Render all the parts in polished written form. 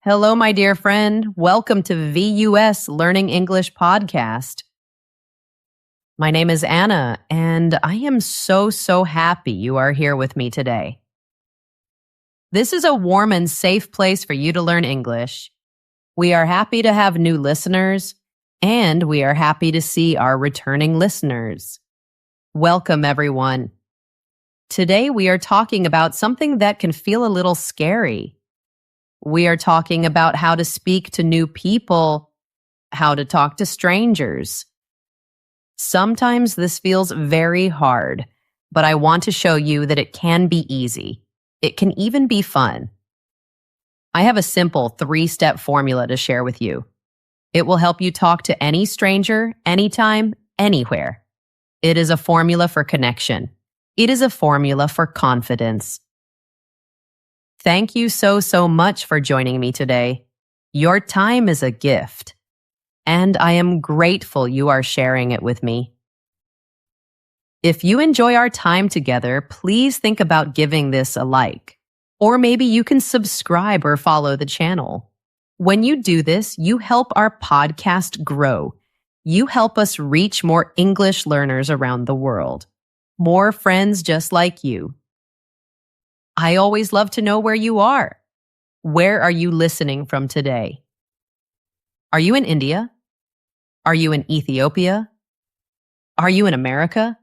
Hello, my dear friend. Welcome to VUS Learning English Podcast. My name is Anna, and I am so happy you are here with me today. This is a warm and safe place for you to learn English. We are happy to have new listeners, and we are happy to see our returning listeners. Welcome, everyone. Today, we are talking about something that can feel a little scary. We are talking about how to speak to new people, how to talk to strangers. Sometimes this feels very hard, but I want to show you that it can be easy. It can even be fun. I have a simple 3-step formula to share with you. It will help you talk to any stranger, anytime, anywhere. It is a formula for connection. It is a formula for confidence. Thank you so much for joining me today. Your time is a gift, and I am grateful you are sharing it with me. If you enjoy our time together, please think about giving this a like, or maybe you can subscribe or follow the channel. When you do this, you help our podcast grow. You help us reach more English learners around the world, more friends just like you. I always love to know where you are. Where are you listening from today? Are you in India? Are you in Ethiopia? Are you in America?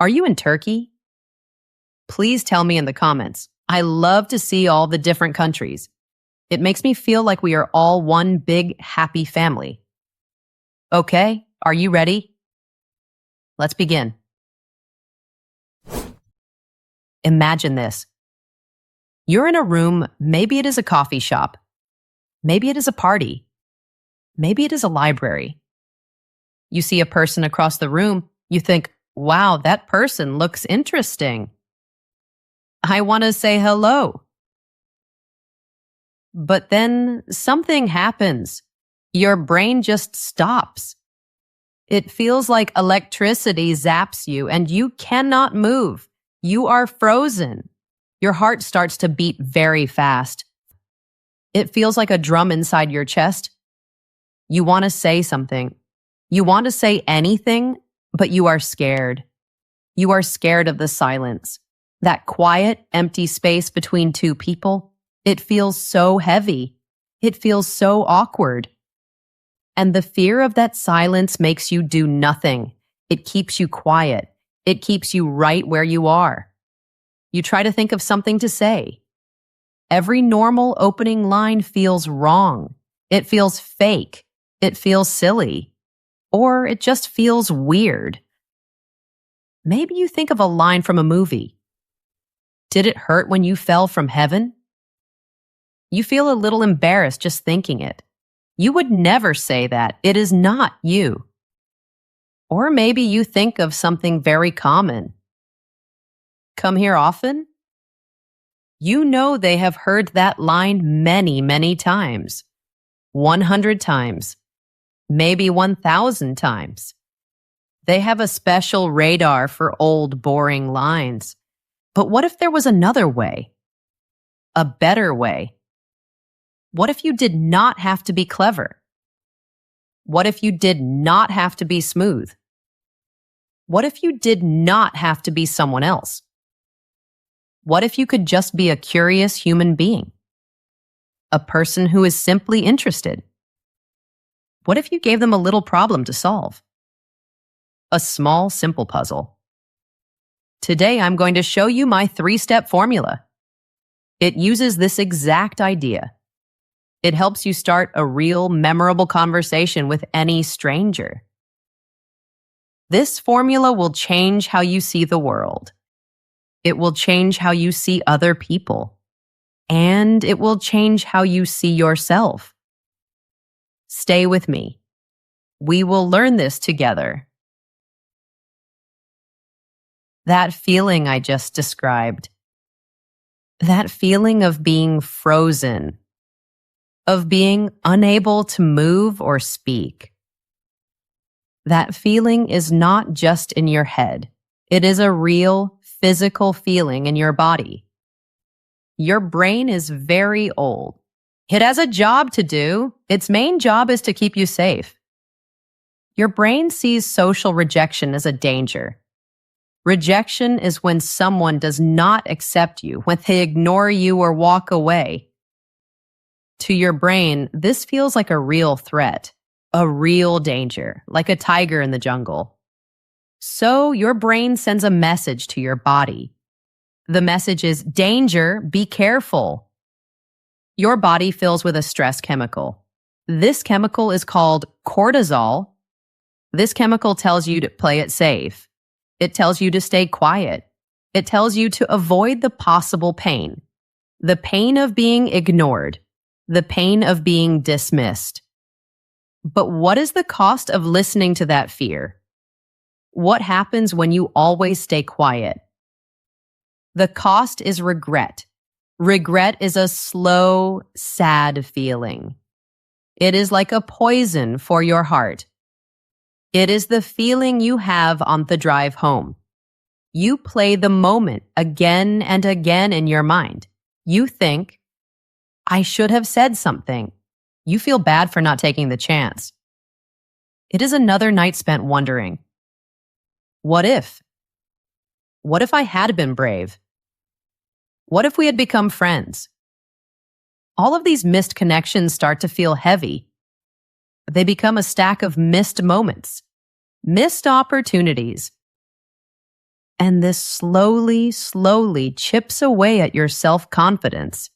Are you in Turkey? Please tell me in the comments. I love to see all the different countries. It makes me feel like we are all one big happy family. Okay, are you ready? Let's begin. Imagine this. You're in a room, maybe it is a coffee shop. Maybe it is a party. Maybe it is a library. You see a person across the room, you think, wow, that person looks interesting. I want to say hello. But then something happens. Your brain just stops. It feels like electricity zaps you and you cannot move. You are frozen. Your heart starts to beat very fast. It feels like a drum inside your chest. You want to say something. You want to say anything, but you are scared. You are scared of the silence. That quiet, empty space between two people. It feels so heavy. It feels so awkward. And the fear of that silence makes you do nothing. It keeps you quiet. It keeps you right where you are. You try to think of something to say. Every normal opening line feels wrong. It feels fake. It feels silly. Or it just feels weird. Maybe you think of a line from a movie. Did it hurt when you fell from heaven? You feel a little embarrassed just thinking it. You would never say that. It is not you. Or maybe you think of something very common. Come here often? You know they have heard that line many times. 100 times. Maybe 1,000 times. They have a special radar for old, boring lines. But what if there was another way? A better way? What if you did not have to be clever? What if you did not have to be smooth? What if you did not have to be someone else? What if you could just be a curious human being? A person who is simply interested? What if you gave them a little problem to solve? A small, simple puzzle. Today, I'm going to show you my 3-step formula. It uses this exact idea. It helps you start a real, memorable conversation with any stranger. This formula will change how you see the world. It will change how you see other people. And it will change how you see yourself. Stay with me. We will learn this together. That feeling I just described. That feeling of being frozen. Of being unable to move or speak. That feeling is not just in your head. It is a real, physical feeling in your body. Your brain is very old. It has a job to do. Its main job is to keep you safe. Your brain sees social rejection as a danger. Rejection is when someone does not accept you, when they ignore you or walk away. To your brain, this feels like a real threat, a real danger, like a tiger in the jungle. So your brain sends a message to your body. The message is, danger, be careful. Your body fills with a stress chemical. This chemical is called cortisol. This chemical tells you to play it safe. It tells you to stay quiet. It tells you to avoid the possible pain. The pain of being ignored. The pain of being dismissed. But what is the cost of listening to that fear? What happens when you always stay quiet? The cost is regret. Regret is a slow, sad feeling. It is like a poison for your heart. It is the feeling you have on the drive home. You play the moment again and again in your mind. You think, I should have said something. You feel bad for not taking the chance. It is another night spent wondering, what if? What if I had been brave? What if we had become friends? All of these missed connections start to feel heavy. They become a stack of missed moments, missed opportunities. And this slowly chips away at your self-confidence.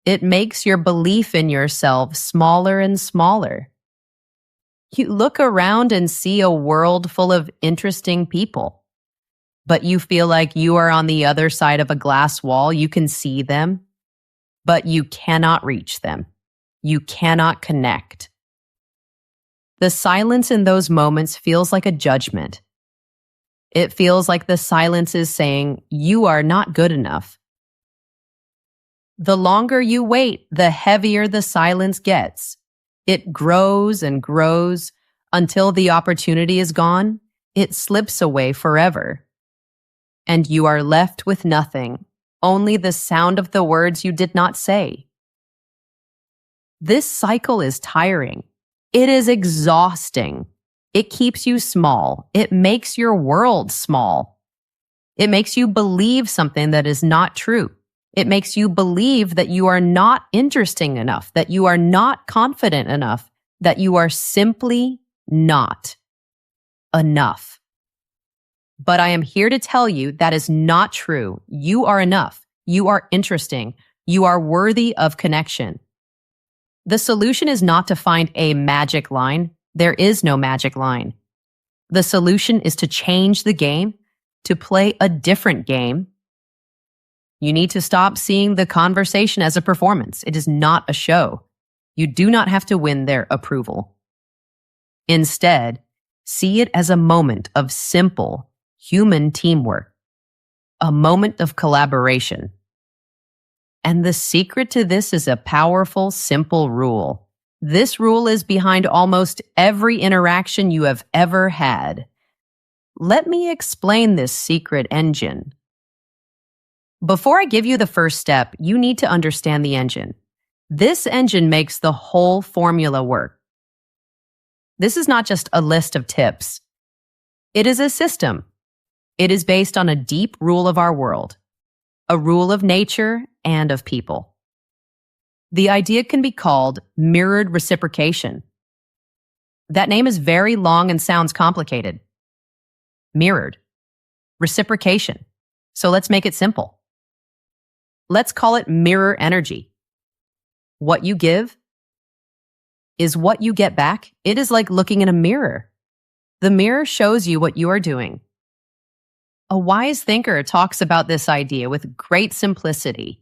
It makes your belief in yourself smaller and smaller. You look around and see a world full of interesting people, but you feel like you are on the other side of a glass wall. You can see them, but you cannot reach them. You cannot connect. The silence in those moments feels like a judgment. It feels like the silence is saying, you are not good enough. The longer you wait, the heavier the silence gets. It grows and grows until the opportunity is gone. It slips away forever. And you are left with nothing, only the sound of the words you did not say. This cycle is tiring. It is exhausting. It keeps you small. It makes your world small. It makes you believe something that is not true. It makes you believe that you are not interesting enough, that you are not confident enough, that you are simply not enough. But I am here to tell you that is not true. You are enough. You are interesting. You are worthy of connection. The solution is not to find a magic line. There is no magic line. The solution is to change the game, to play a different game. You need to stop seeing the conversation as a performance. It is not a show. You do not have to win their approval. Instead, see it as a moment of simple, human teamwork, a moment of collaboration. And the secret to this is a powerful, simple rule. This rule is behind almost every interaction you have ever had. Let me explain this secret engine. Before I give you the first step, you need to understand the engine. This engine makes the whole formula work. This is not just a list of tips. It is a system. It is based on a deep rule of our world, a rule of nature and of people. The idea can be called mirrored reciprocation. That name is very long and sounds complicated. Mirrored. Reciprocation. So let's make it simple. Let's call it mirror energy. What you give is what you get back. It is like looking in a mirror. The mirror shows you what you are doing. A wise thinker talks about this idea with great simplicity.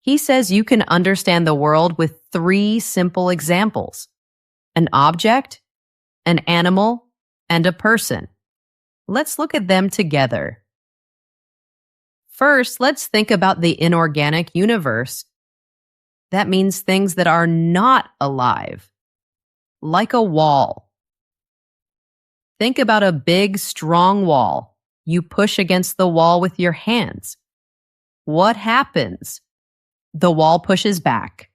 He says you can understand the world with 3 simple examples: an object, an animal, and a person. Let's look at them together. First, let's think about the inorganic universe. That means things that are not alive, like a wall. Think about a big, strong wall. You push against the wall with your hands. What happens? The wall pushes back.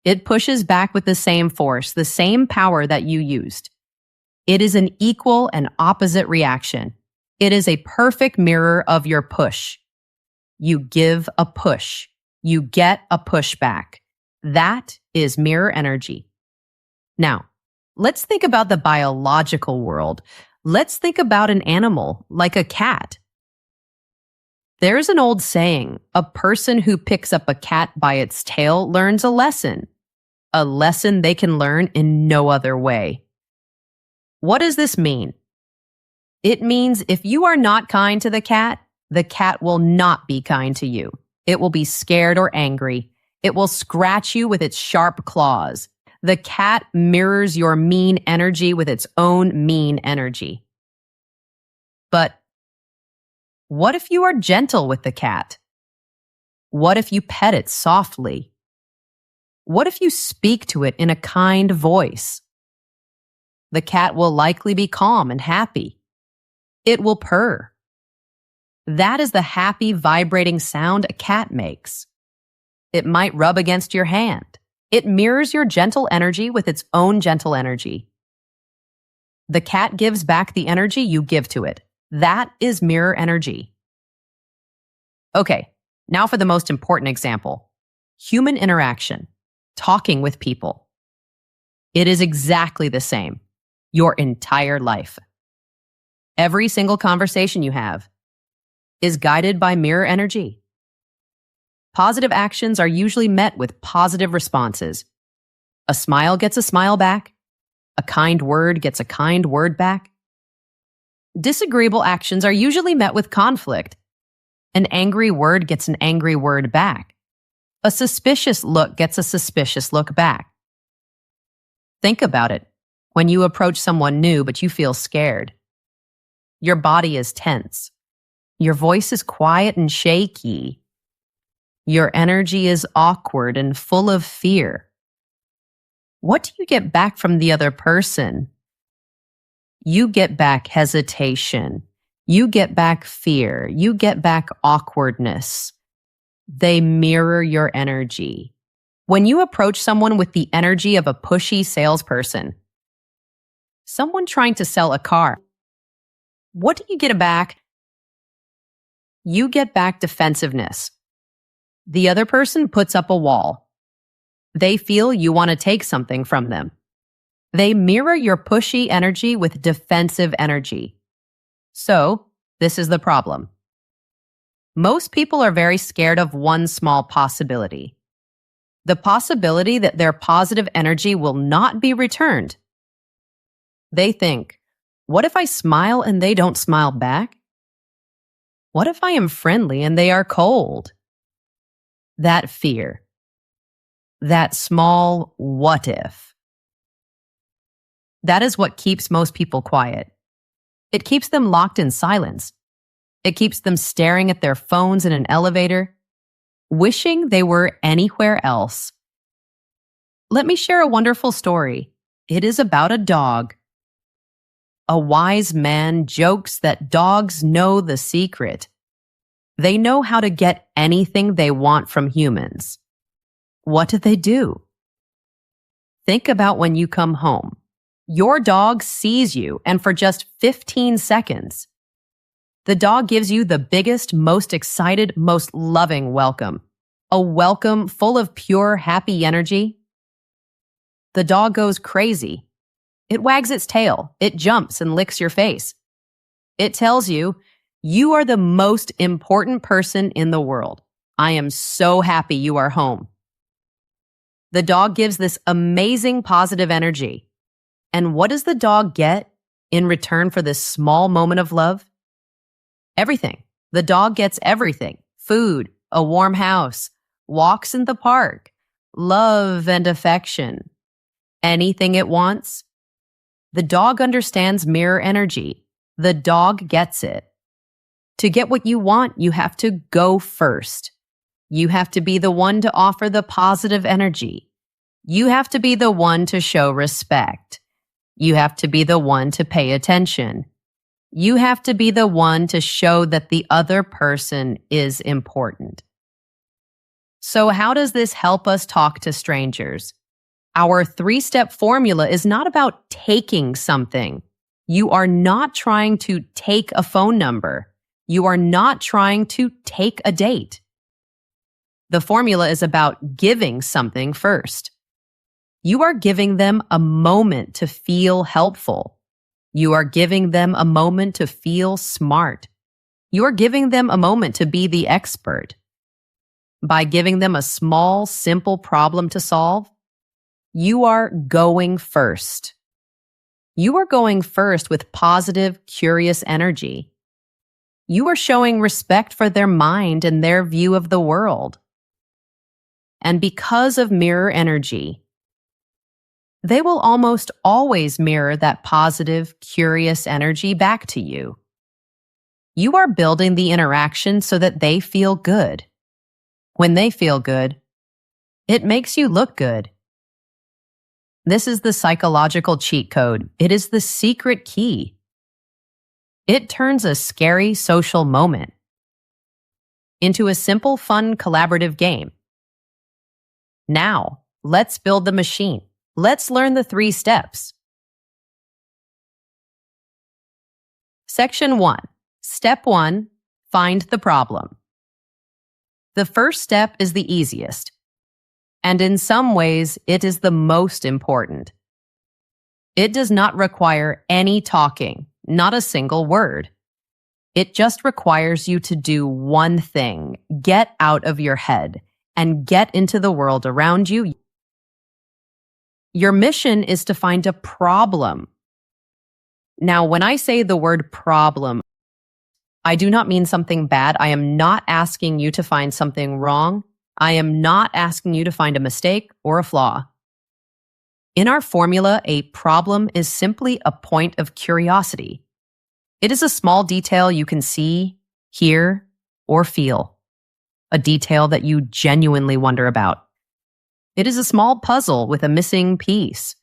It pushes back with the same force, the same power that you used. It is an equal and opposite reaction. It is a perfect mirror of your push. You give a push. You get a pushback. That is mirror energy. Now, let's think about the biological world. Let's think about an animal like a cat. There's an old saying, a person who picks up a cat by its tail learns a lesson they can learn in no other way. What does this mean? It means if you are not kind to the cat will not be kind to you. It will be scared or angry. It will scratch you with its sharp claws. The cat mirrors your mean energy with its own mean energy. But what if you are gentle with the cat? What if you pet it softly? What if you speak to it in a kind voice? The cat will likely be calm and happy. It will purr. That is the happy, vibrating sound a cat makes. It might rub against your hand. It mirrors your gentle energy with its own gentle energy. The cat gives back the energy you give to it. That is mirror energy. Okay, now for the most important example. Human interaction. Talking with people. It is exactly the same. Your entire life. Every single conversation you have is guided by mirror energy. Positive actions are usually met with positive responses. A smile gets a smile back. A kind word gets a kind word back. Disagreeable actions are usually met with conflict. An angry word gets an angry word back. A suspicious look gets a suspicious look back. Think about it. When you approach someone new but you feel scared, your body is tense. Your voice is quiet and shaky. Your energy is awkward and full of fear. What do you get back from the other person? You get back hesitation. You get back fear. You get back awkwardness. They mirror your energy. When you approach someone with the energy of a pushy salesperson, someone trying to sell a car, what do you get back? You get back defensiveness. The other person puts up a wall. They feel you want to take something from them. They mirror your pushy energy with defensive energy. So, this is the problem. Most people are very scared of one small possibility. The possibility that their positive energy will not be returned. They think, what if I smile and they don't smile back? What if I am friendly and they are cold? That fear. That small what if. That is what keeps most people quiet. It keeps them locked in silence. It keeps them staring at their phones in an elevator, wishing they were anywhere else. Let me share a wonderful story. It is about a dog. A wise man jokes that dogs know the secret. They know how to get anything they want from humans. What do? Think about when you come home. Your dog sees you, and for just 15 seconds, the dog gives you the biggest, most excited, most loving welcome. A welcome full of pure, happy energy. The dog goes crazy. It wags its tail. It jumps and licks your face. It tells you, you are the most important person in the world. I am so happy you are home. The dog gives this amazing positive energy. And what does the dog get in return for this small moment of love? Everything. The dog gets everything. Food, a warm house, walks in the park, love and affection. Anything it wants. The dog understands mirror energy. The dog gets it. To get what you want, you have to go first. You have to be the one to offer the positive energy. You have to be the one to show respect. You have to be the one to pay attention. You have to be the one to show that the other person is important. So how does this help us talk to strangers? Our 3-step formula is not about taking something. You are not trying to take a phone number. You are not trying to take a date. The formula is about giving something first. You are giving them a moment to feel helpful. You are giving them a moment to feel smart. You are giving them a moment to be the expert. By giving them a small, simple problem to solve, you are going first. You are going first with positive, curious energy. You are showing respect for their mind and their view of the world. And because of mirror energy, they will almost always mirror that positive, curious energy back to you. You are building the interaction so that they feel good. When they feel good, it makes you look good. This is the psychological cheat code. It is the secret key. It turns a scary social moment into a simple, fun, collaborative game. Now, let's build the machine. Let's learn the 3 steps. Section 1. Step 1. Find the problem. The first step is the easiest, and in some ways, it is the most important. It does not require any talking, not a single word. It just requires you to do one thing: get out of your head and get into the world around you. Your mission is to find a problem. Now, when I say the word problem, I do not mean something bad. I am not asking you to find something wrong. I am not asking you to find a mistake or a flaw. In our formula, a problem is simply a point of curiosity. It is a small detail you can see, hear, or feel. A detail that you genuinely wonder about. It is a small puzzle with a missing piece,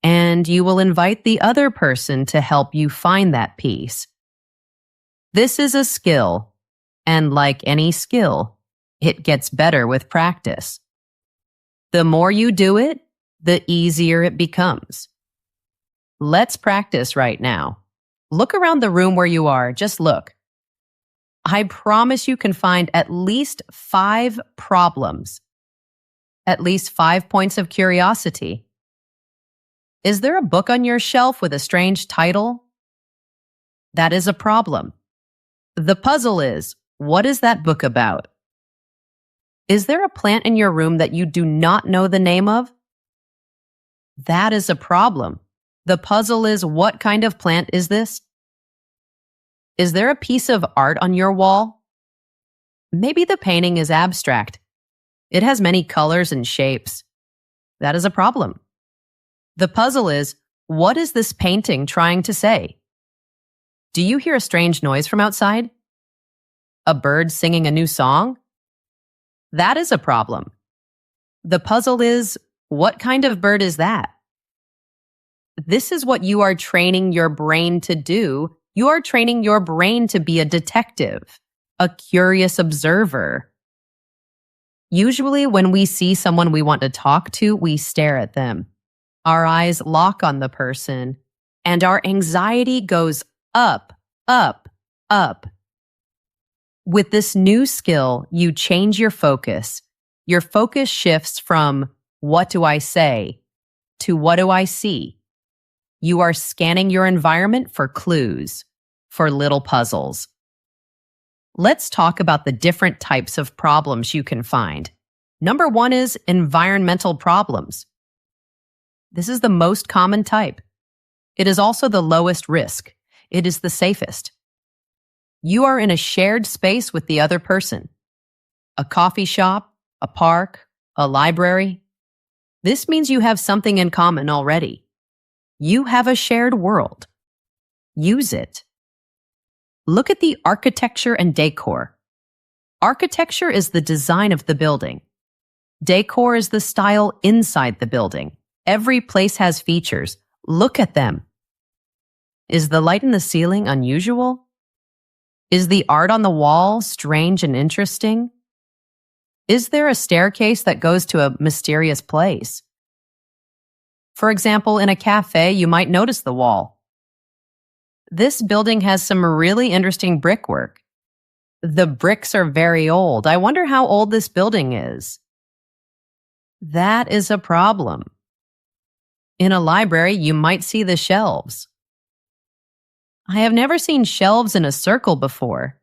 and you will invite the other person to help you find that piece. This is a skill, and like any skill, it gets better with practice. The more you do it, the easier it becomes. Let's practice right now. Look around the room where you are. Just look. I promise you can find at least 5 problems. At least 5 points of curiosity. Is there a book on your shelf with a strange title? That is a problem. The puzzle is, what is that book about? Is there a plant in your room that you do not know the name of? That is a problem. The puzzle is, what kind of plant is this? Is there a piece of art on your wall? Maybe the painting is abstract. It has many colors and shapes. That is a problem. The puzzle is, what is this painting trying to say? Do you hear a strange noise from outside? A bird singing a new song? That is a problem. The puzzle is, what kind of bird is that? This is what you are training your brain to do. You are training your brain to be a detective, a curious observer. Usually when we see someone we want to talk to, we stare at them. Our eyes lock on the person, and our anxiety goes up, up, up. With this new skill, you change your focus. Your focus shifts from, what do I say, to what do I see? You are scanning your environment for clues, for little puzzles. Let's talk about the different types of problems you can find. Number 1 is environmental problems. This is the most common type. It is also the lowest risk. It is the safest. You are in a shared space with the other person. A coffee shop, a park, a library. This means you have something in common already. You have a shared world. Use it. Look at the architecture and decor. Architecture is the design of the building. Decor is the style inside the building. Every place has features. Look at them. Is the light in the ceiling unusual? Is the art on the wall strange and interesting? Is there a staircase that goes to a mysterious place? For example, in a cafe, you might notice the wall. This building has some really interesting brickwork. The bricks are very old. I wonder how old this building is. That is a problem. In a library, you might see the shelves. I have never seen shelves in a circle before.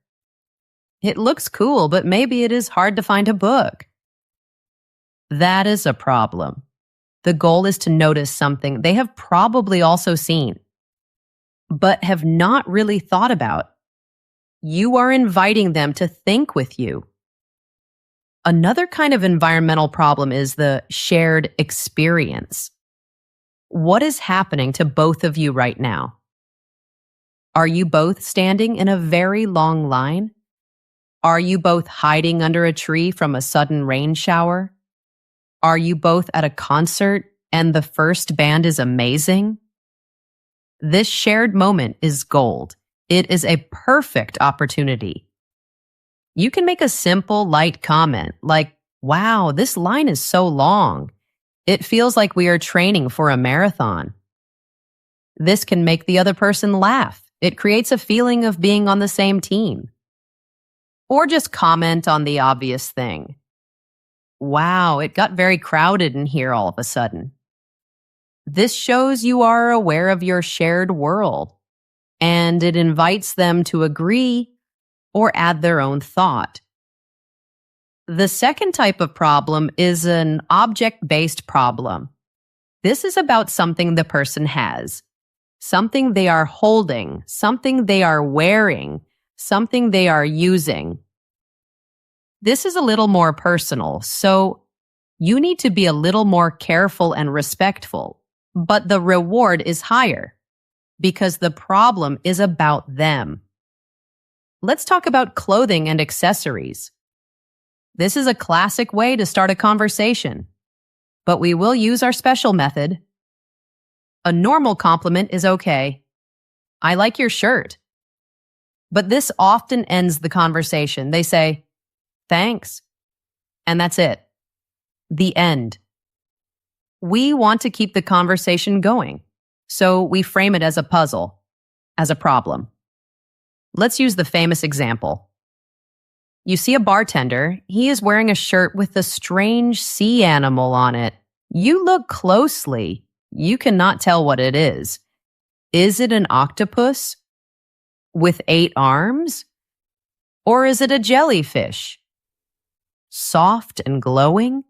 It looks cool, but maybe it is hard to find a book. That is a problem. The goal is to notice something they have probably also seen, but have not really thought about. You are inviting them to think with you. Another kind of environmental problem is the shared experience. What is happening to both of you right now? Are you both standing in a very long line? Are you both hiding under a tree from a sudden rain shower? Are you both at a concert and the first band is amazing? This shared moment is gold. It is a perfect opportunity. You can make a simple, light comment like, "Wow, this line is so long. It feels like we are training for a marathon." This can make the other person laugh. It creates a feeling of being on the same team. Or just comment on the obvious thing. "Wow, it got very crowded in here all of a sudden." This shows you are aware of your shared world, and it invites them to agree or add their own thought. The second type of problem is an object-based problem. This is about something the person has, something they are holding, something they are wearing, something they are using. This is a little more personal, so you need to be a little more careful and respectful, but the reward is higher because the problem is about them. Let's talk about clothing and accessories. This is a classic way to start a conversation, but we will use our special method. A normal compliment is okay. "I like your shirt." But this often ends the conversation. They say, "Thanks." And that's it. The end. We want to keep the conversation going, so we frame it as a puzzle, as a problem. Let's use the famous example. You see a bartender. He is wearing a shirt with a strange sea animal on it. You look closely. You cannot tell what it is. Is it an octopus with 8 arms? Or is it a jellyfish? Soft and glowing?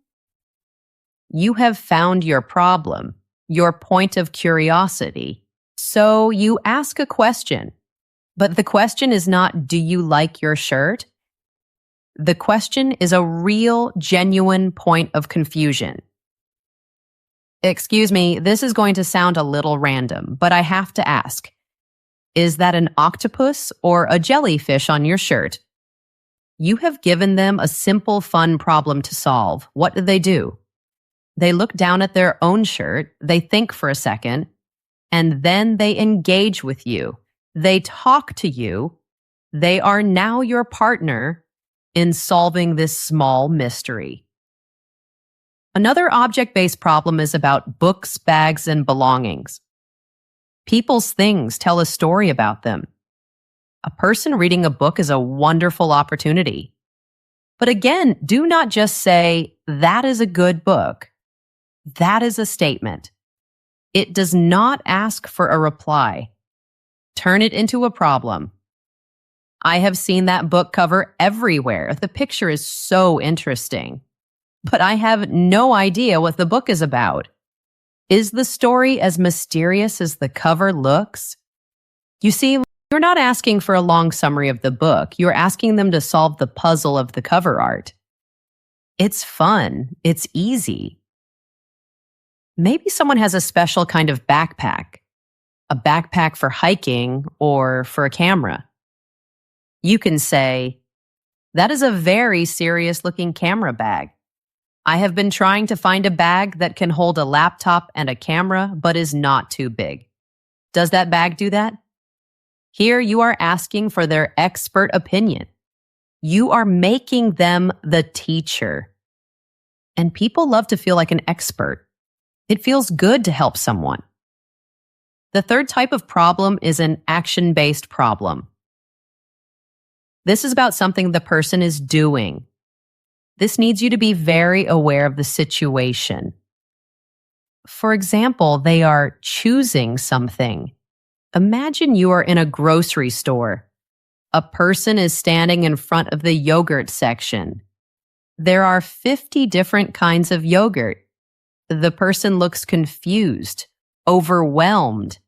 You have found your problem, your point of curiosity. So you ask a question. But the question is not, "Do you like your shirt?" The question is a real, genuine point of confusion. Excuse me, this is going to sound a little random, but I have to ask. Is that an octopus or a jellyfish on your shirt? You have given them a simple, fun problem to solve. What do? They look down at their own shirt, they think for a second, and then they engage with you. They talk to you. They are now your partner in solving this small mystery. Another object-based problem is about books, bags, and belongings. People's things tell a story about them. A person reading a book is a wonderful opportunity. But again, do not just say, "That is a good book." That is a statement. It does not ask for a reply. Turn it into a problem. "I have seen that book cover everywhere. The picture is so interesting. But I have no idea what the book is about. Is the story as mysterious as the cover looks?" You see, you're not asking for a long summary of the book. You're asking them to solve the puzzle of the cover art. It's fun. It's easy. Maybe someone has a special kind of backpack, a backpack for hiking or for a camera. You can say, "That is a very serious-looking camera bag. I have been trying to find a bag that can hold a laptop and a camera but is not too big. Does that bag do that?" Here you are asking for their expert opinion. You are making them the teacher. And people love to feel like an expert. It feels good to help someone. The third type of problem is an action-based problem. This is about something the person is doing. This needs you to be very aware of the situation. For example, they are choosing something. Imagine you are in a grocery store. A person is standing in front of the yogurt section. There are 50 different kinds of yogurt. The person looks confused, overwhelmed.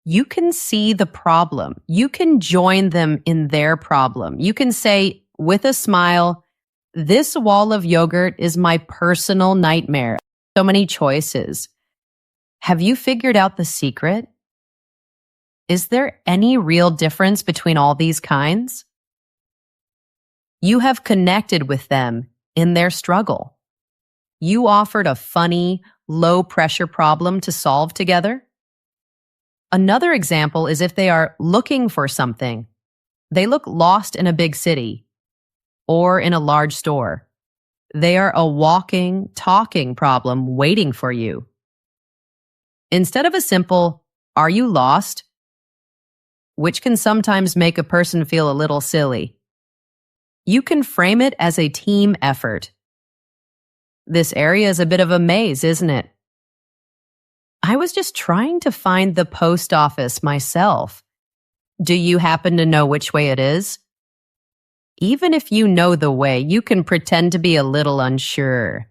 You can see the problem. You can join them in their problem. You can say, with a smile, "This wall of yogurt is my personal nightmare." So many choices. Have you figured out the secret? Is there any real difference between all these kinds? You have connected with them in their struggle. You offered a funny, low-pressure problem to solve together. Another example is if they are looking for something. They look lost in a big city or in a large store. They are a walking, talking problem waiting for you. Instead of a simple, "Are you lost?" which can sometimes make a person feel a little silly, you can frame it as a team effort. This area is a bit of a maze, isn't it? I was just trying to find the post office myself. Do you happen to know which way it is? Even if you know the way, you can pretend to be a little unsure.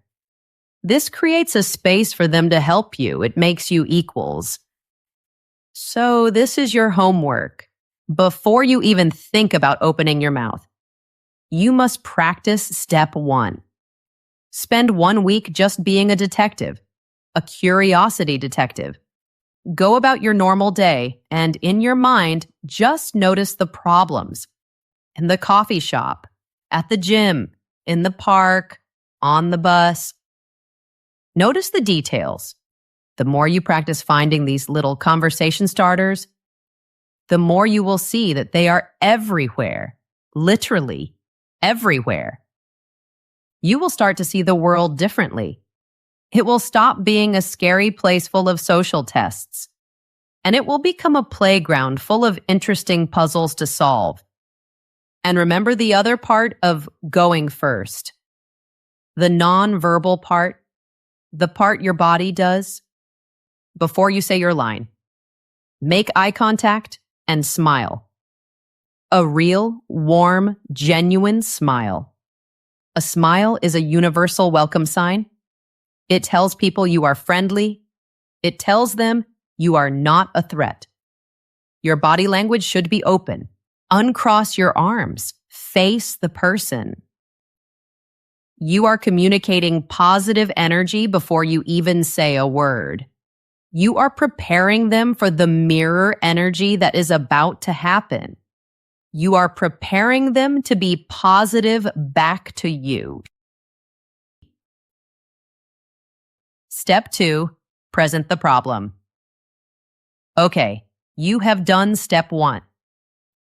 This creates a space for them to help you. It makes you equals. So this is your homework. Before you even think about opening your mouth, you must practice step 1. Spend 1 week just being a detective, a curiosity detective. Go about your normal day and in your mind, just notice the problems. In the coffee shop, at the gym, in the park, on the bus. Notice the details. The more you practice finding these little conversation starters, the more you will see that they are everywhere, literally everywhere. You will start to see the world differently. It will stop being a scary place full of social tests, and it will become a playground full of interesting puzzles to solve. And remember the other part of going first. The non-verbal part, the part your body does. Before you say your line, make eye contact and smile. A real, warm, genuine smile. A smile is a universal welcome sign. It tells people you are friendly. It tells them you are not a threat. Your body language should be open. Uncross your arms. Face the person. You are communicating positive energy before you even say a word. You are preparing them for the mirror energy that is about to happen. You are preparing them to be positive back to you. Step 2, present the problem. Okay, you have done step 1.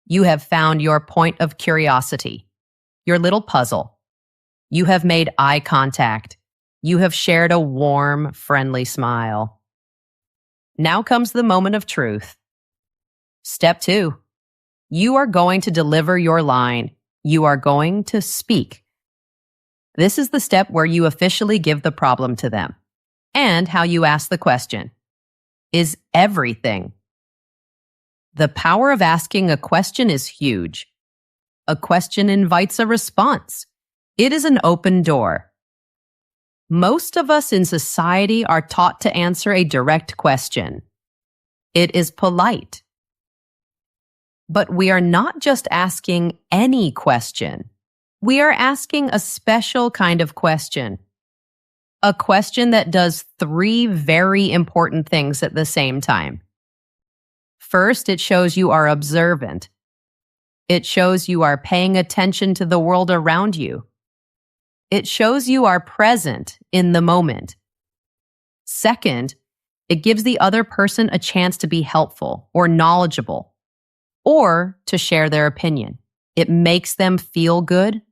You have found your point of curiosity, your little puzzle. You have made eye contact. You have shared a warm, friendly smile. Now comes the moment of truth. Step 2. You are going to deliver your line. You are going to speak. This is the step where you officially give the problem to them. And how you ask the question. Is everything. The power of asking a question is huge. A question invites a response. It is an open door. Most of us in society are taught to answer a direct question. It is polite. But we are not just asking any question. We are asking a special kind of question. A question that does 3 very important things at the same time. First, it shows you are observant. It shows you are paying attention to the world around you. It shows you are present in the moment. Second, it gives the other person a chance to be helpful or knowledgeable, or to share their opinion. it makes them feel good.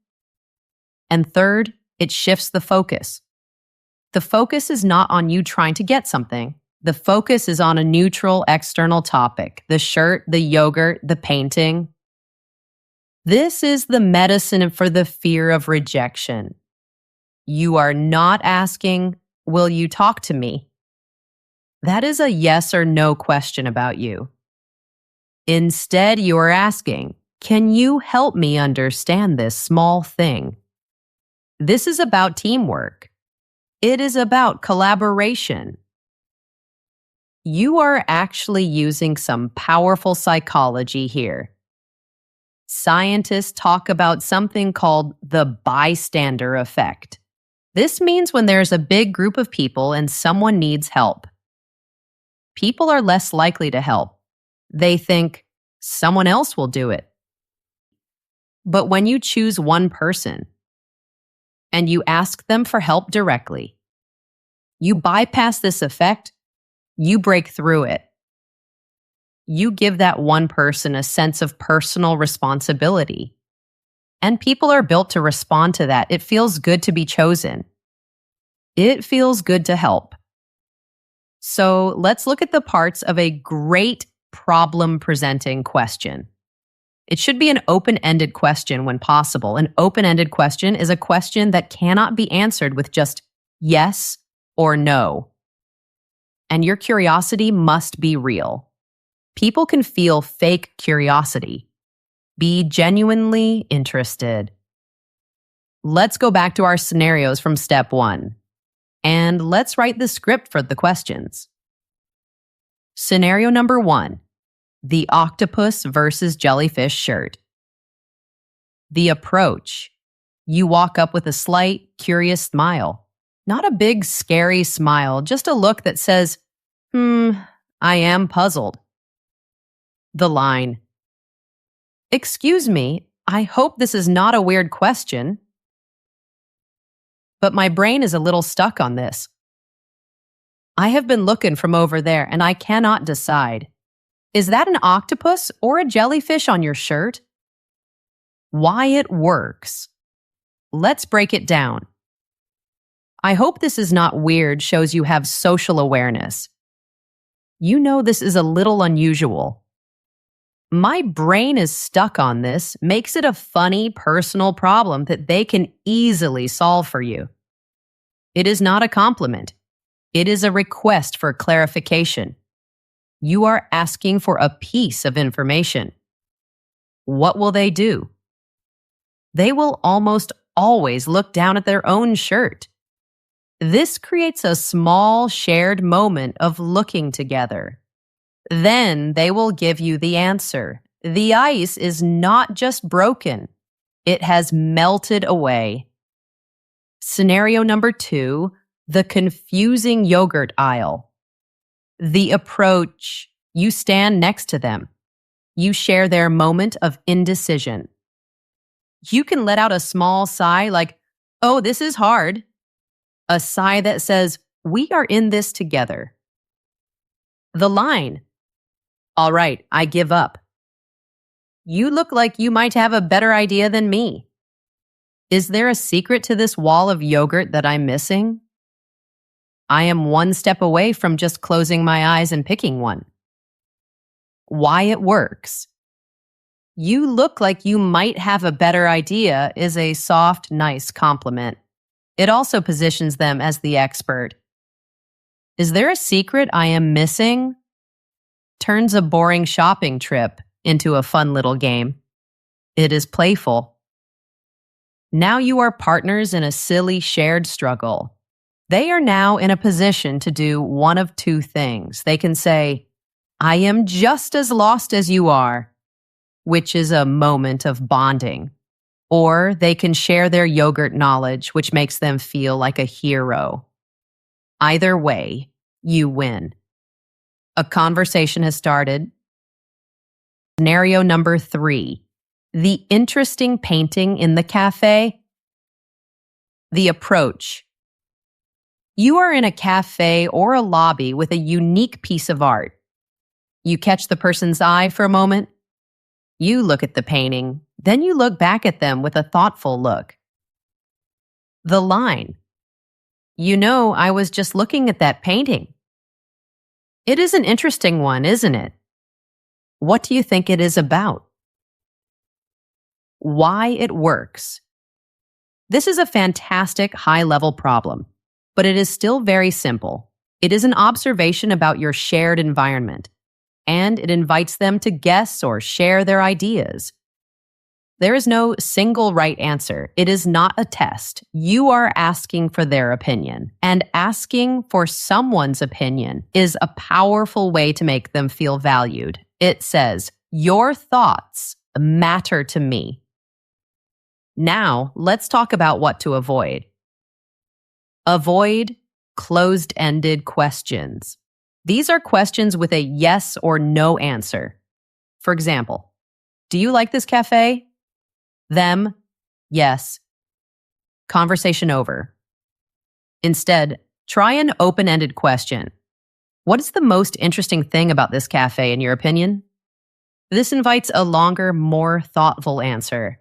And third, it shifts the focus. The focus is not on you trying to get something. The focus is on a neutral external topic, the shirt, the yogurt, the painting. This is the medicine for the fear of rejection. You are not asking, will you talk to me? That is a yes or no question about you. Instead, you are asking, can you help me understand this small thing? This is about teamwork. It is about collaboration. You are actually using some powerful psychology here. Scientists talk about something called the bystander effect. This means when there's a big group of people and someone needs help. People are less likely to help. They think, someone else will do it. But when you choose one person and you ask them for help directly, you bypass this effect, you break through it. You give that one person a sense of personal responsibility. And people are built to respond to that. It feels good to be chosen. It feels good to help. So let's look at the parts of a great problem-presenting question. It should be an open-ended question when possible. An open-ended question is a question that cannot be answered with just yes or no. And your curiosity must be real. People can feel fake curiosity. Be genuinely interested. Let's go back to our scenarios from step 1. And let's write the script for the questions. Scenario number 1. The octopus versus jellyfish shirt. The approach. You walk up with a slight, curious smile. Not a big, scary smile, just a look that says, I am puzzled. The line. Excuse me, I hope this is not a weird question, but my brain is a little stuck on this. I have been looking from over there and I cannot decide. Is that an octopus or a jellyfish on your shirt? Why it works. Let's break it down. I hope this is not weird shows you have social awareness. You know this is a little unusual. My brain is stuck on this makes it a funny, personal problem that they can easily solve for you. It is not a compliment. It is a request for clarification. You are asking for a piece of information. What will they do? They will almost always look down at their own shirt. This creates a small shared moment of looking together. Then they will give you the answer. The ice is not just broken. It has melted away. Scenario number 2, the confusing yogurt aisle. The approach. You stand next to them. You share their moment of indecision. You can let out a small sigh like, oh, this is hard. A sigh that says, we are in this together. The line. All right, I give up. You look like you might have a better idea than me. Is there a secret to this wall of yogurt that I'm missing? I am one step away from just closing my eyes and picking one. Why it works. You look like you might have a better idea is a soft, nice compliment. It also positions them as the expert. Is there a secret I am missing? Turns a boring shopping trip into a fun little game. It is playful. Now you are partners in a silly shared struggle. They are now in a position to do one of two things. They can say, I am just as lost as you are, which is a moment of bonding. Or they can share their yogurt knowledge, which makes them feel like a hero. Either way, you win. A conversation has started. Scenario number 3, the interesting painting in the cafe. The approach. You are in a cafe or a lobby with a unique piece of art. You catch the person's eye for a moment. You look at the painting, then you look back at them with a thoughtful look. The line, "You know, I was just looking at that painting." It is an interesting one, isn't it? What do you think it is about? Why it works. This is a fantastic high-level problem, but it is still very simple. It is an observation about your shared environment, and it invites them to guess or share their ideas. There is no single right answer. It is not a test. You are asking for their opinion, and asking for someone's opinion is a powerful way to make them feel valued. It says, "Your thoughts matter to me." Now, let's talk about what to avoid. Avoid closed-ended questions. These are questions with a yes or no answer. For example, "Do you like this cafe?" Them, yes. Conversation over. Instead, try an open-ended question. What is the most interesting thing about this cafe, in your opinion? This invites a longer, more thoughtful answer.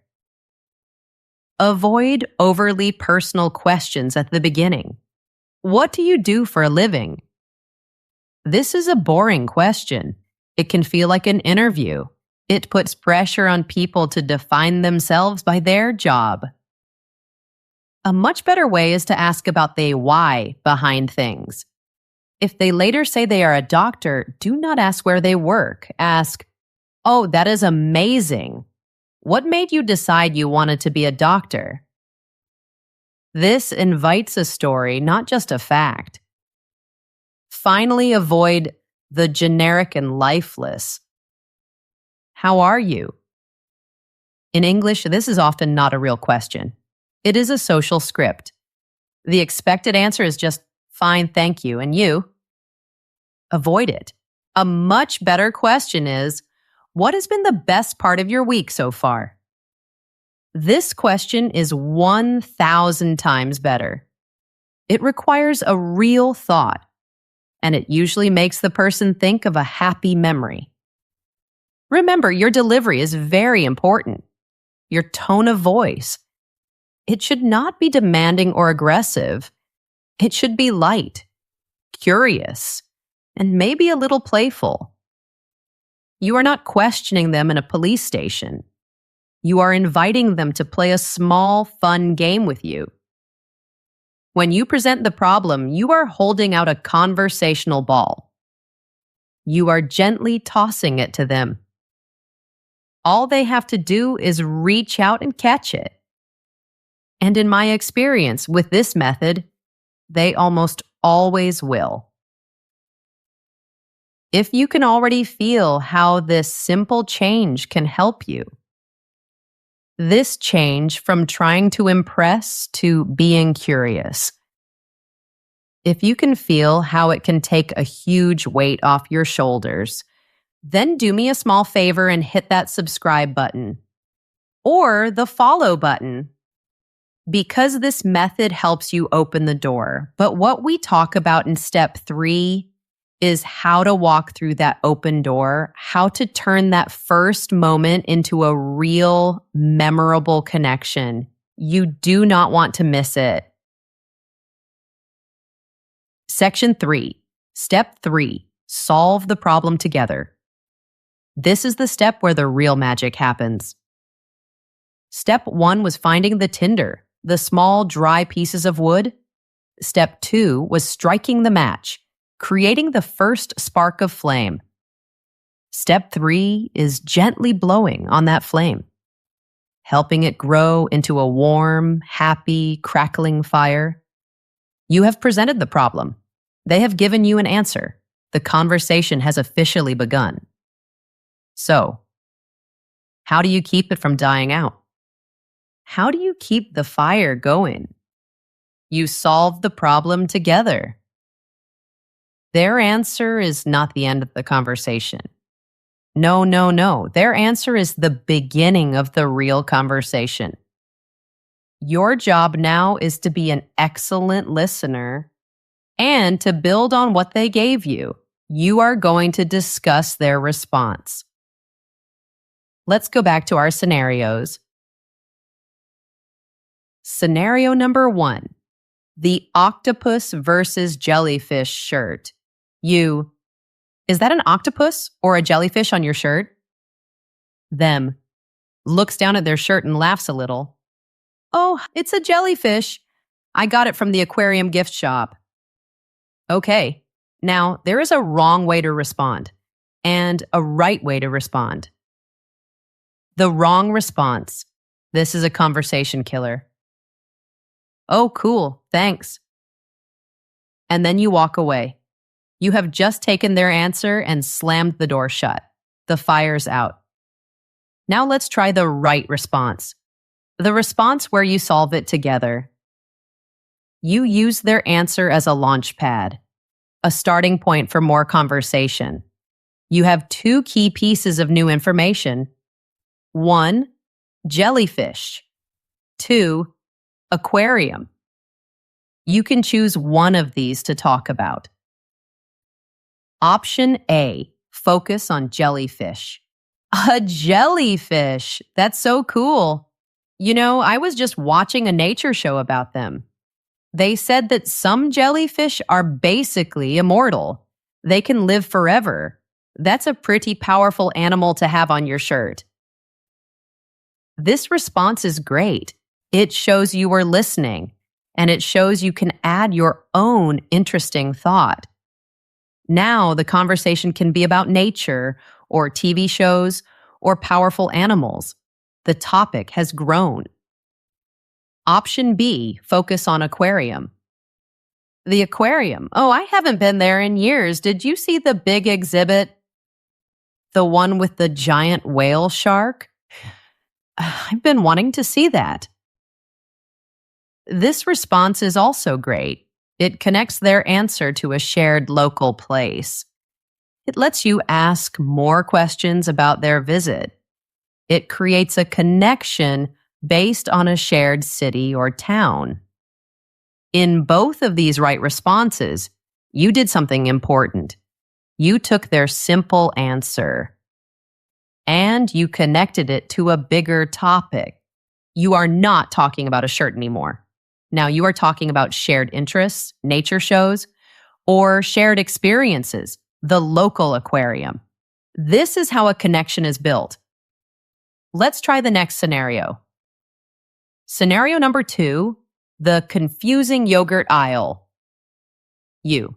Avoid overly personal questions at the beginning. What do you do for a living? This is a boring question. It can feel like an interview. It puts pressure on people to define themselves by their job. A much better way is to ask about the why behind things. If they later say they are a doctor, do not ask where they work. Ask, "Oh, that is amazing. What made you decide you wanted to be a doctor?" This invites a story, not just a fact. Finally, avoid the generic and lifeless. "How are you?" In English, this is often not a real question. It is a social script. The expected answer is just, "Fine, thank you, and you?" Avoid it. A much better question is, "What has been the best part of your week so far?" This question is 1,000 times better. It requires a real thought, and it usually makes the person think of a happy memory. Remember, your delivery is very important. Your tone of voice. It should not be demanding or aggressive. It should be light, curious, and maybe a little playful. You are not questioning them in a police station. You are inviting them to play a small, fun game with you. When you present the problem, you are holding out a conversational ball. You are gently tossing it to them. All they have to do is reach out and catch it. And in my experience with this method, they almost always will. If you can already feel how this simple change can help you, this change from trying to impress to being curious, if you can feel how it can take a huge weight off your shoulders, then do me a small favor and hit that subscribe button or the follow button, because this method helps you open the door. But what we talk about in step 3 is how to walk through that open door, how to turn that first moment into a real, memorable connection. You do not want to miss it. Section 3, Step 3, Solve the problem together. This is the step where the real magic happens. Step 1 was finding the tinder, the small, dry pieces of wood. Step 2 was striking the match, creating the first spark of flame. Step 3 is gently blowing on that flame, helping it grow into a warm, happy, crackling fire. You have presented the problem. They have given you an answer. The conversation has officially begun. So, how do you keep it from dying out? How do you keep the fire going? You solve the problem together. Their answer is not the end of the conversation. No, no, no. Their answer is the beginning of the real conversation. Your job now is to be an excellent listener and to build on what they gave you. You are going to discuss their response. Let's go back to our scenarios. Scenario number 1. The octopus versus jellyfish shirt. You. Is that an octopus or a jellyfish on your shirt? Them. Looks down at their shirt and laughs a little. Oh, it's a jellyfish. I got it from the aquarium gift shop. Okay. Now, there is a wrong way to respond and a right way to respond. The wrong response. This is a conversation killer. Oh, cool. Thanks. And then you walk away. You have just taken their answer and slammed the door shut. The fire's out. Now let's try the right response. The response where you solve it together. You use their answer as a launch pad, a starting point for more conversation. You have 2 key pieces of new information. 1, jellyfish. 2, aquarium. You can choose one of these to talk about. Option A, focus on jellyfish. A jellyfish! That's so cool. You know, I was just watching a nature show about them. They said that some jellyfish are basically immortal. They can live forever. That's a pretty powerful animal to have on your shirt. This response is great. It shows you were listening, and it shows you can add your own interesting thought. Now the conversation can be about nature or TV shows or powerful animals. The topic has grown. Option B, focus on aquarium. The aquarium. Oh, I haven't been there in years. Did you see the big exhibit? The one with the giant whale shark? I've been wanting to see that. This response is also great. It connects their answer to a shared local place. It lets you ask more questions about their visit. It creates a connection based on a shared city or town. In both of these right responses, you did something important. You took their simple answer and you connected it to a bigger topic. You are not talking about a shirt anymore. Now you are talking about shared interests, nature shows, or shared experiences, the local aquarium. This is how a connection is built. Let's try the next scenario. Scenario number 2, the confusing yogurt aisle. You.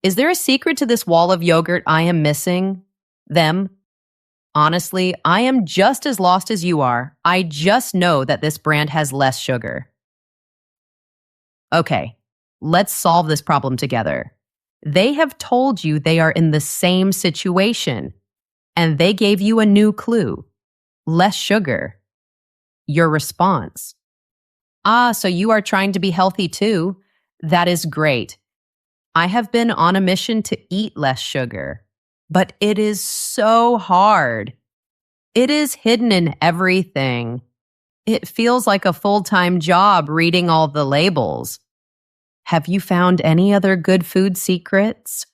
Is there a secret to this wall of yogurt I am missing? Them. Honestly, I am just as lost as you are. I just know that this brand has less sugar. Okay, let's solve this problem together. They have told you they are in the same situation, and they gave you a new clue. Less sugar. Your response. So you are trying to be healthy too? That is great. I have been on a mission to eat less sugar, but it is so hard. It is hidden in everything. It feels like a full-time job reading all the labels. Have you found any other good food secrets?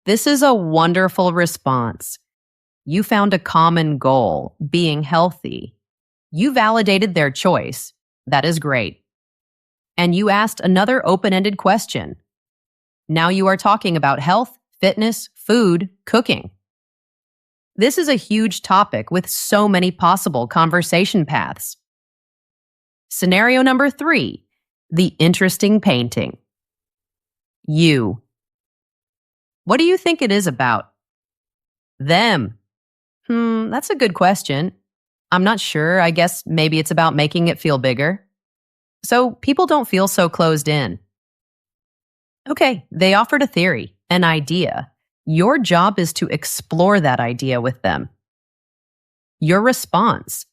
This is a wonderful response. You found a common goal, being healthy. You validated their choice. That is great. And you asked another open-ended question. Now you are talking about health, fitness, food, cooking. This is a huge topic with so many possible conversation paths. Scenario number 3, the interesting painting. You. What do you think it is about? Them. That's a good question. I'm not sure. I guess maybe it's about making it feel bigger. So people don't feel so closed in. Okay, they offered a theory, an idea. Your job is to explore that idea with them. Your response.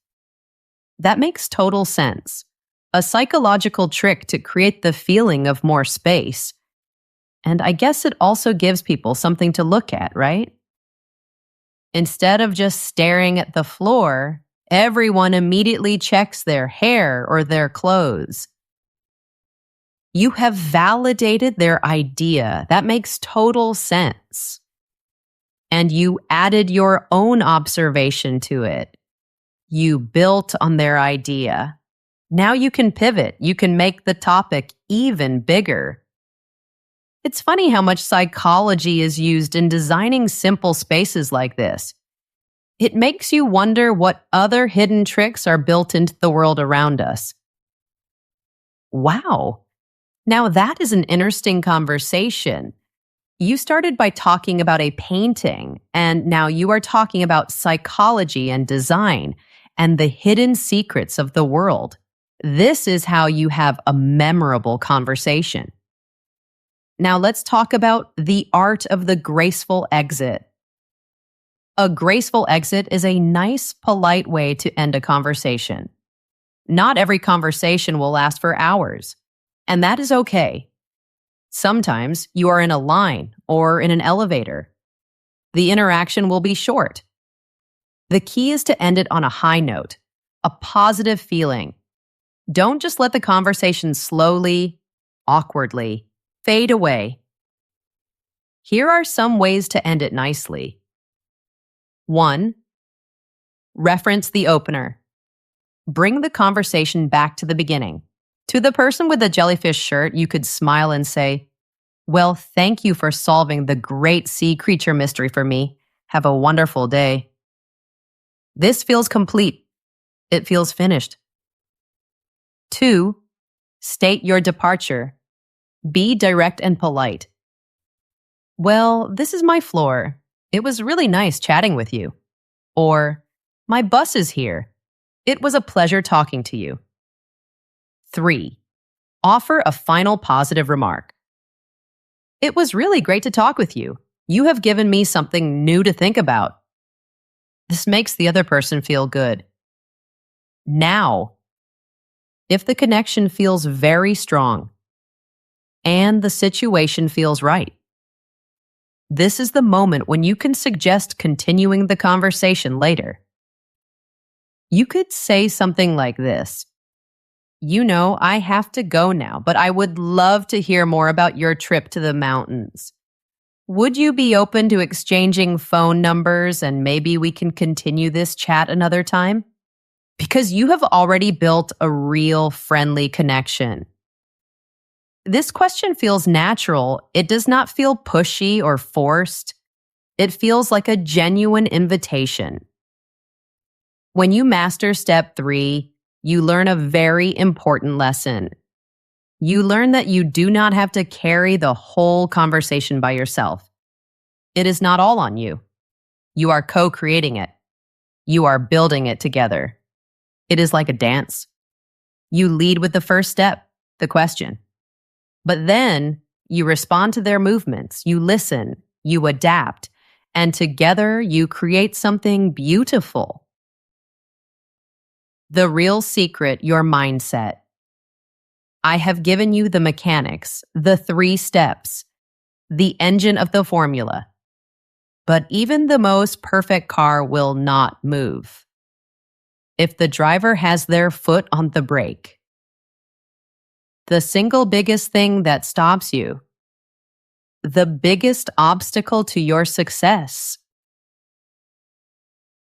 That makes total sense. A psychological trick to create the feeling of more space. And I guess it also gives people something to look at, right? Instead of just staring at the floor, everyone immediately checks their hair or their clothes. You have validated their idea. That makes total sense. and you added your own observation to it. You built on their idea. Now you can pivot. You can make the topic even bigger. It's funny how much psychology is used in designing simple spaces like this. It makes you wonder what other hidden tricks are built into the world around us. Wow. Now that is an interesting conversation. You started by talking about a painting, and now you are talking about psychology and design and the hidden secrets of the world. This is how you have a memorable conversation. Now let's talk about the art of the graceful exit. A graceful exit is a nice, polite way to end a conversation. Not every conversation will last for hours, and that is okay. Sometimes you are in a line or in an elevator. The interaction will be short. The key is to end it on a high note, a positive feeling. Don't just let the conversation slowly, awkwardly fade away. Here are some ways to end it nicely. 1. Reference the opener. Bring the conversation back to the beginning. To the person with the jellyfish shirt, you could smile and say, "Well, thank you for solving the great sea creature mystery for me. Have a wonderful day." This feels complete. It feels finished. 2. State your departure. Be direct and polite. "Well, this is my floor. It was really nice chatting with you." Or, "My bus is here. It was a pleasure talking to you." 3. Offer a final positive remark. "It was really great to talk with you. You have given me something new to think about." This makes the other person feel good. Now, if the connection feels very strong and the situation feels right, this is the moment when you can suggest continuing the conversation later. You could say something like this: "You know, I have to go now, but I would love to hear more about your trip to the mountains. Would you be open to exchanging phone numbers and maybe we can continue this chat another time?" Because you have already built a real friendly connection. This question feels natural. It does not feel pushy or forced. It feels like a genuine invitation. When you master step 3, you learn a very important lesson. You learn that you do not have to carry the whole conversation by yourself. It is not all on you. You are co-creating it. You are building it together. It is like a dance. You lead with the first step, the question. But then you respond to their movements, you listen, you adapt, and together you create something beautiful. The real secret, your mindset. I have given you the mechanics, the 3 steps, the engine of the formula. But even the most perfect car will not move if the driver has their foot on the brake. The single biggest thing that stops you, the biggest obstacle to your success,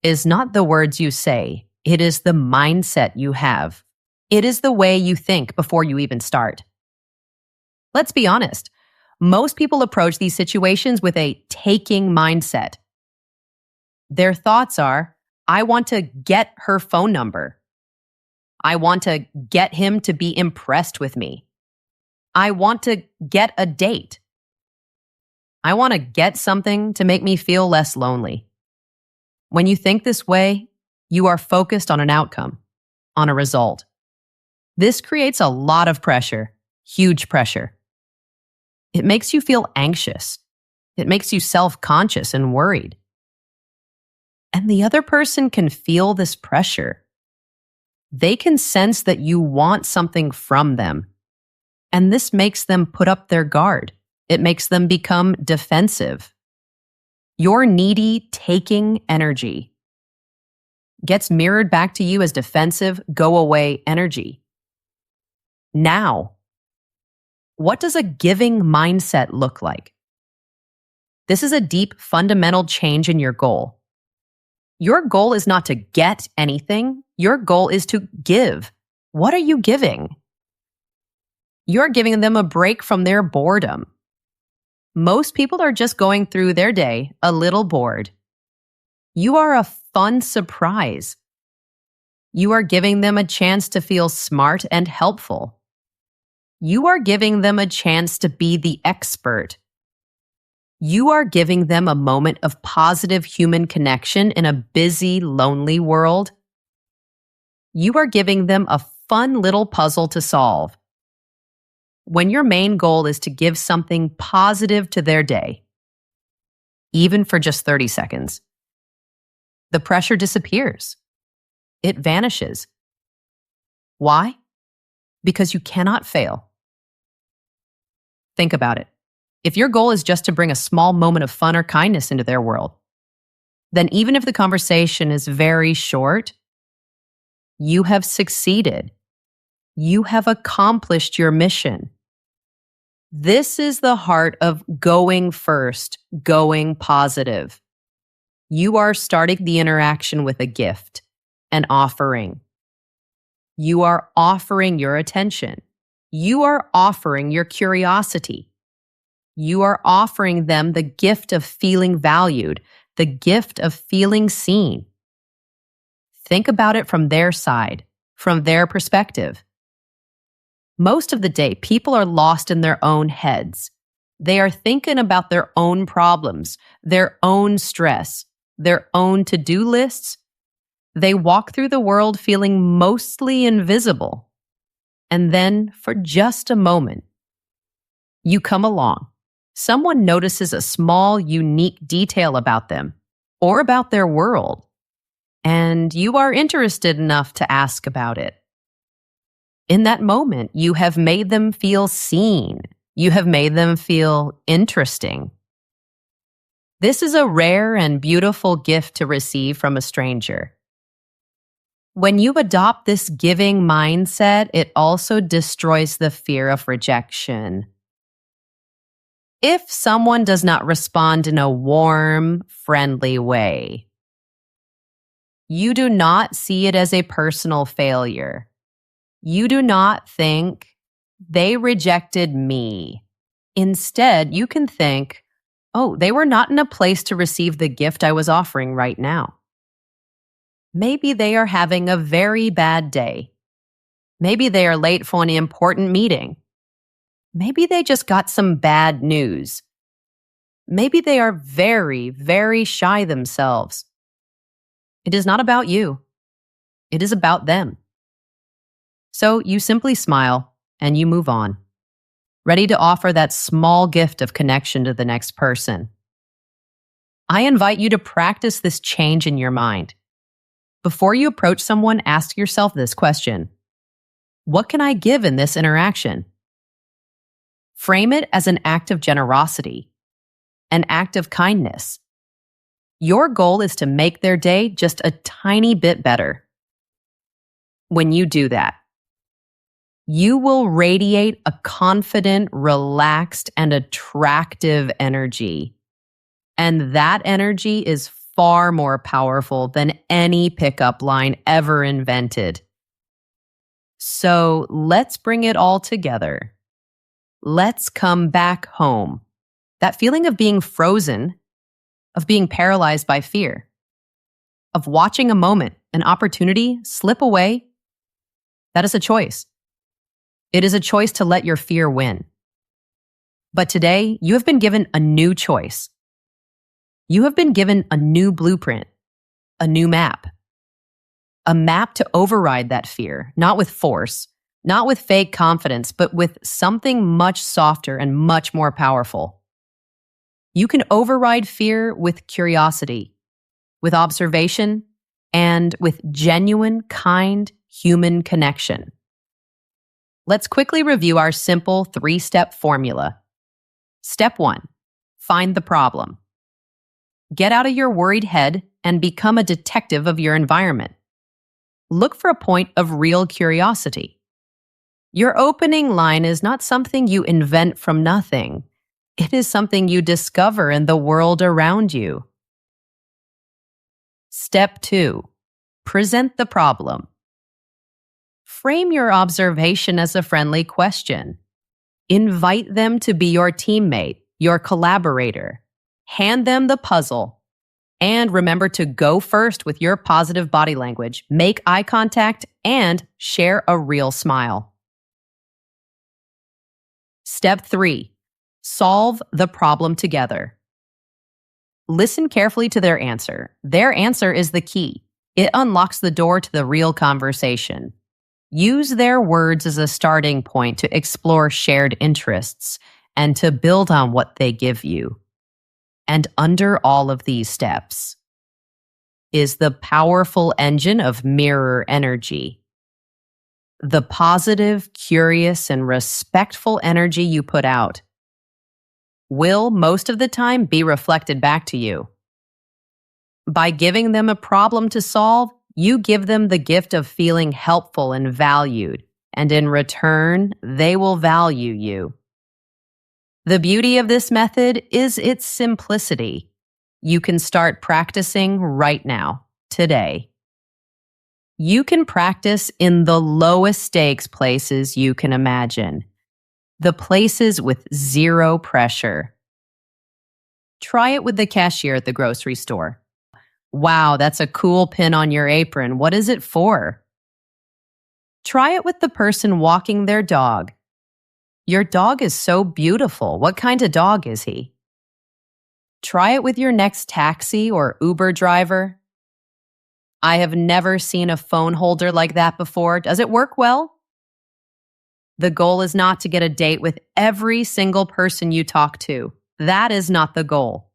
is not the words you say. It is the mindset you have. It is the way you think before you even start. Let's be honest. Most people approach these situations with a taking mindset. Their thoughts are, "I want to get her phone number. I want to get him to be impressed with me. I want to get a date. I want to get something to make me feel less lonely." When you think this way, you are focused on an outcome, on a result. This creates a lot of pressure, huge pressure. It makes you feel anxious. It makes you self-conscious and worried. And the other person can feel this pressure. They can sense that you want something from them. And this makes them put up their guard. It makes them become defensive. Your needy, taking energy gets mirrored back to you as defensive, go-away energy. Now, what does a giving mindset look like? This is a deep, fundamental change in your goal. Your goal is not to get anything. Your goal is to give. What are you giving? You're giving them a break from their boredom. Most people are just going through their day a little bored. You are a fun surprise. You are giving them a chance to feel smart and helpful. You are giving them a chance to be the expert. You are giving them a moment of positive human connection in a busy, lonely world. You are giving them a fun little puzzle to solve. When your main goal is to give something positive to their day, even for just 30 seconds, the pressure disappears. It vanishes. Why? Because you cannot fail. Think about it. If your goal is just to bring a small moment of fun or kindness into their world, then even if the conversation is very short, you have succeeded. You have accomplished your mission. This is the heart of going first, going positive. You are starting the interaction with a gift, an offering. You are offering your attention. You are offering your curiosity. You are offering them the gift of feeling valued, the gift of feeling seen. Think about it from their side, from their perspective. Most of the day, people are lost in their own heads. They are thinking about their own problems, their own stress, their own to-do lists. They walk through the world feeling mostly invisible. And then, for just a moment, you come along. Someone notices a small, unique detail about them or about their world, and you are interested enough to ask about it. In that moment, you have made them feel seen. You have made them feel interesting. This is a rare and beautiful gift to receive from a stranger. When you adopt this giving mindset, it also destroys the fear of rejection. If someone does not respond in a warm, friendly way, you do not see it as a personal failure. You do not think, they rejected me. Instead, you can think, oh, they were not in a place to receive the gift I was offering right now. Maybe they are having a very bad day. Maybe they are late for an important meeting. Maybe they just got some bad news. Maybe they are very, very shy themselves. It is not about you. It is about them. So you simply smile and you move on, ready to offer that small gift of connection to the next person. I invite you to practice this change in your mind. Before you approach someone, ask yourself this question: what can I give in this interaction? Frame it as an act of generosity, an act of kindness. Your goal is to make their day just a tiny bit better. When you do that, you will radiate a confident, relaxed, and attractive energy. And that energy is far more powerful than any pickup line ever invented. So let's bring it all together. Let's come back home. That feeling of being frozen, of being paralyzed by fear, of watching a moment, an opportunity slip away, that is a choice. It is a choice to let your fear win. But today, you have been given a new choice. You have been given a new blueprint, a new map. A map to override that fear, not with force, not with fake confidence, but with something much softer and much more powerful. You can override fear with curiosity, with observation, and with genuine, kind, human connection. Let's quickly review our simple 3-step formula. Step 1, find the problem. Get out of your worried head and become a detective of your environment. Look for a point of real curiosity. Your opening line is not something you invent from nothing. It is something you discover in the world around you. Step 2. Present the problem. Frame your observation as a friendly question. Invite them to be your teammate, your collaborator. Hand them the puzzle. And remember to go first with your positive body language, make eye contact, and share a real smile. Step 3. Solve the problem together. Listen carefully to their answer. Their answer is the key. It unlocks the door to the real conversation. Use their words as a starting point to explore shared interests and to build on what they give you. And under all of these steps is the powerful engine of mirror energy. The positive, curious, and respectful energy you put out will most of the time be reflected back to you. By giving them a problem to solve, you give them the gift of feeling helpful and valued, and in return, they will value you. The beauty of this method is its simplicity. You can start practicing right now, today. You can practice in the lowest stakes places you can imagine, the places with zero pressure. Try it with the cashier at the grocery store. Wow, that's a cool pin on your apron. What is it for? Try it with the person walking their dog. Your dog is so beautiful. What kind of dog is he? Try it with your next taxi or Uber driver. I have never seen a phone holder like that before. Does it work well? The goal is not to get a date with every single person you talk to. That is not the goal.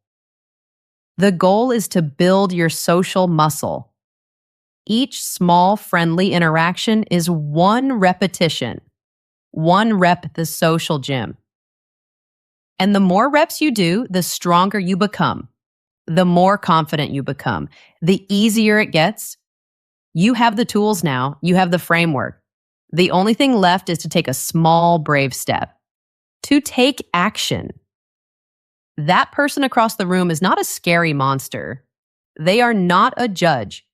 The goal is to build your social muscle. Each small, friendly interaction is one repetition. One rep at the social gym. And the more reps you do, the stronger you become. The more confident you become. The easier it gets. You have the tools now. You have the framework. The only thing left is to take a small, brave step. To take action. That person across the room is not a scary monster. They are not a judge.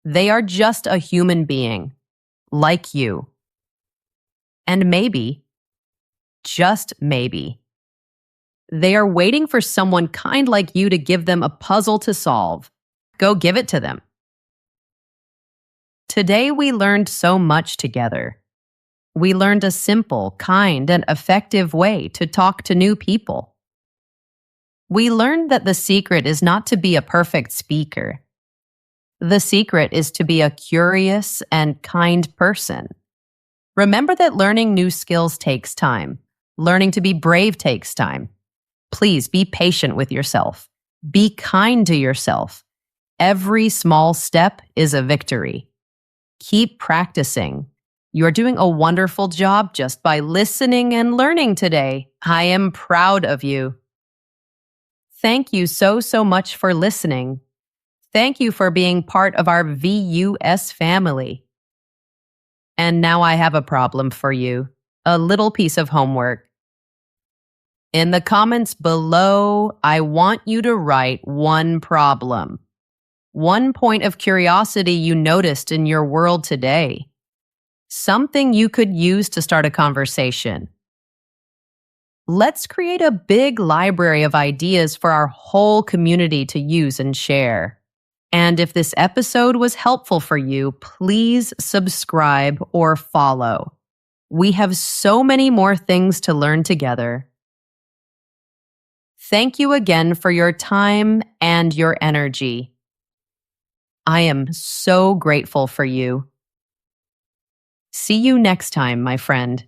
They are just a human being, like you. And maybe, just maybe, they are waiting for someone kind like you to give them a puzzle to solve. Go give it to them. Today we learned so much together. We learned a simple, kind, and effective way to talk to new people. We learned that the secret is not to be a perfect speaker. The secret is to be a curious and kind person. Remember that learning new skills takes time. Learning to be brave takes time. Please be patient with yourself. Be kind to yourself. Every small step is a victory. Keep practicing. You're doing a wonderful job just by listening and learning today. I am proud of you. Thank you so much for listening. Thank you for being part of our VUS family. And now I have a problem for you, a little piece of homework. In the comments below, I want you to write one problem. One point of curiosity you noticed in your world today. Something you could use to start a conversation. Let's create a big library of ideas for our whole community to use and share. And if this episode was helpful for you, please subscribe or follow. We have so many more things to learn together. Thank you again for your time and your energy. I am so grateful for you. See you next time, my friend.